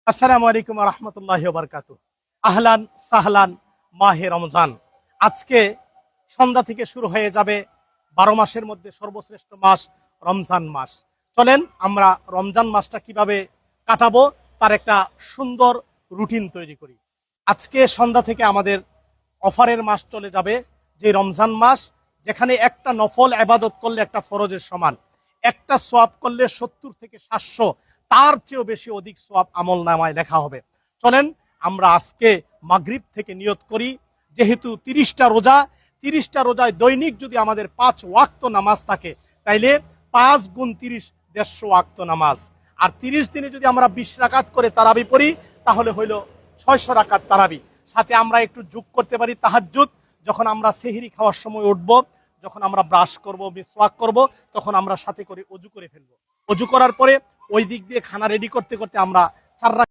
আসসালামু আলাইকুম ওয়া রাহমাতুল্লাহি ওয়া বারাকাতুহু। আহলান সাহলান মাহে রমজান। আজকে সন্ধ্যা থেকে শুরু হয়ে যাবে 12 মাসের মধ্যে সর্বশ্রেষ্ঠ মাস রমজান মাস। চলেন আমরা রমজান মাসটা কিভাবে কাটাবো তার একটা সুন্দর রুটিন তৈরি করি। আজকে সন্ধ্যা থেকে আমাদের অফারের মাস চলে যাবে, যে রমজান মাস, যেখানে একটা নফল ইবাদত করলে একটা ফরজের সমান, একটা সওয়াব করলে 70 থেকে 700 তার চেয়েও বেশি অধিক সওয়াব আমলনামায় লেখা হবে। চলেন আমরা আজকে মাগরিব থেকে নিয়ত করি, যেহেতু 30টা রোজা, 30টা রোজায় দৈনিক যদি আমাদের 5 ওয়াক্ত নামাজ থাকে, তাইলে 5 গুণ 30 150 ওয়াক্ত নামাজ। আর 30 দিনে যদি আমরা 20 রাকাত করে তারাবি পড়ি, তাহলে হইল 600 রাকাত তারাবি। সাথে আমরা একটু যোগ করতে পারি তাহাজ্জুদ। যখন আমরা সেহরি খাওয়ার সময় উঠব, যখন আমরা ব্রাশ করব, মিসওয়াক করব, তখন আমরা সাথে করে অজু করে ফেলবো। অজু করার পরে ওই দিক দিয়ে খানা রেডি করতে করতে আমরা 4